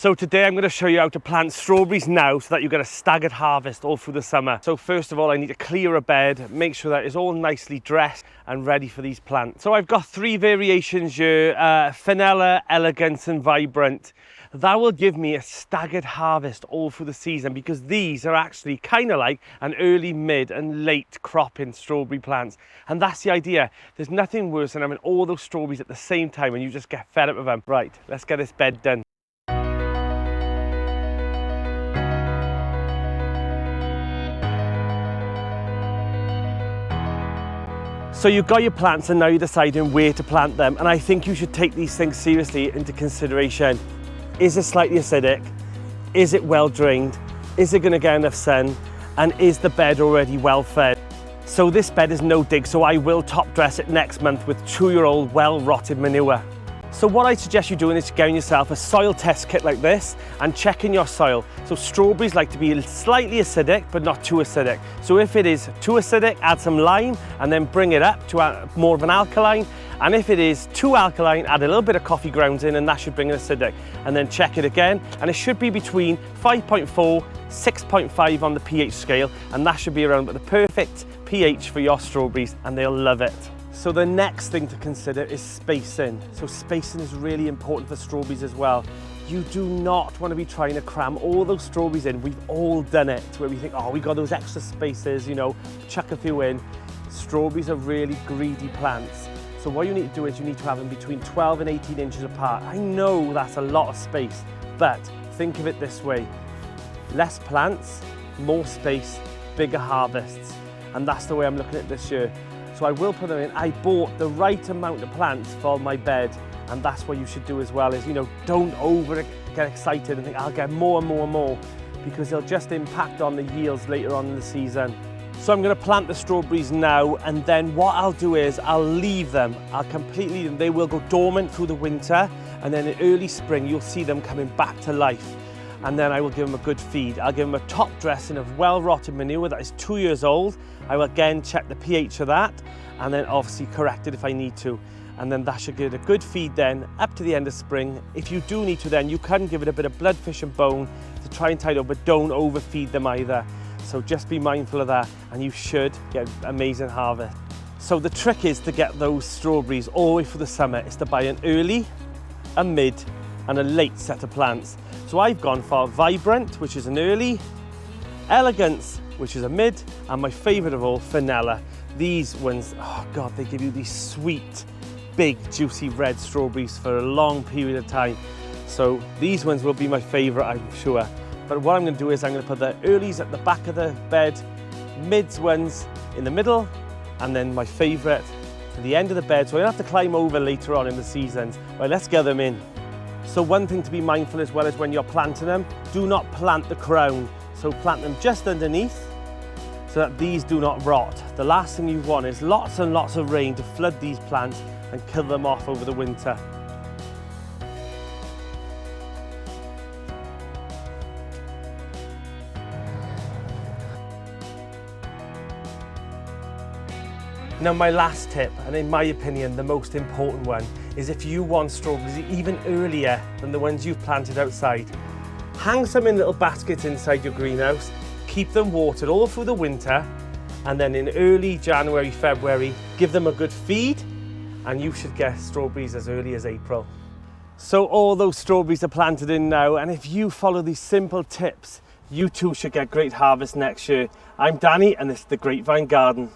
So today I'm going to show you how to plant strawberries now so that you get a staggered harvest all through the summer. So first of all, I need to clear a bed, make sure that it's all nicely dressed and ready for these plants. So I've got three variations here, Fenella, Elegance and Vibrant. That will give me a staggered harvest all through the season because these are actually kind of like an early, mid and late cropping strawberry plants. And that's the idea. There's nothing worse than having all those strawberries at the same time and you just get fed up with them. Right, let's get this bed done. So you've got your plants and now you're deciding where to plant them. And I think you should take these things seriously into consideration. Is it slightly acidic? Is it well drained? Is it going to get enough sun? And is the bed already well fed? So this bed is no dig, so I will top dress it next month with 2-year-old well rotted manure. So what I suggest you doing is getting yourself a soil test kit like this and checking your soil. So strawberries like to be slightly acidic, but not too acidic. So if it is too acidic, add some lime and then bring it up to more of an alkaline. And if it is too alkaline, add a little bit of coffee grounds in and that should bring it acidic. And then check it again. And it should be between 5.4, 6.5 on the pH scale. And that should be around the perfect pH for your strawberries and they'll love it. So the next thing to consider is spacing. So spacing is really important for strawberries as well. You do not want to be trying to cram all those strawberries in. We've all done it where we think, oh, we got those extra spaces, you know, chuck a few in. Strawberries are really greedy plants. So what you need to do is you need to have them between 12 and 18 inches apart. I know that's a lot of space, but think of it this way. Less plants, more space, bigger harvests. And that's the way I'm looking at this year. So I will put them in. I bought the right amount of plants for my bed and that's what you should do as well is, you know, don't get excited and think I'll get more and more and more because they'll just impact on the yields later on in the season. So I'm going to plant the strawberries now and then what I'll do is I'll leave them. They will go dormant through the winter and then in early spring you'll see them coming back to life. And then I will give them a good feed. I'll give them a top dressing of well-rotted manure that is 2 years old. I will again check the pH of that and then obviously correct it if I need to. And then that should give it a good feed then up to the end of spring. If you do need to then, you can give it a bit of bloodfish and bone to try and tide over, but don't overfeed them either. So just be mindful of that and you should get amazing harvest. So the trick is to get those strawberries all the way through the summer is to buy an early, a mid and a late set of plants. So I've gone for Vibrant, which is an early, Elegance, which is a mid, and my favourite of all, Fenella. These ones, oh God, they give you these sweet, big, juicy red strawberries for a long period of time. So these ones will be my favourite, I'm sure. But what I'm going to do is I'm going to put the earlies at the back of the bed, mids ones in the middle, and then my favourite to the end of the bed. So I don't have to climb over later on in the seasons. Right, let's get them in. So one thing to be mindful as well is when you're planting them, do not plant the crown. So plant them just underneath so that these do not rot. The last thing you want is lots and lots of rain to flood these plants and kill them off over the winter. Now my last tip, and in my opinion the most important one, is if you want strawberries even earlier than the ones you've planted outside, hang some in little baskets inside your greenhouse, keep them watered all through the winter, and then in early January, February, give them a good feed, and you should get strawberries as early as April. So all those strawberries are planted in now, and if you follow these simple tips, you too should get great harvest next year. I'm Danny, and this is the Grapevine Garden.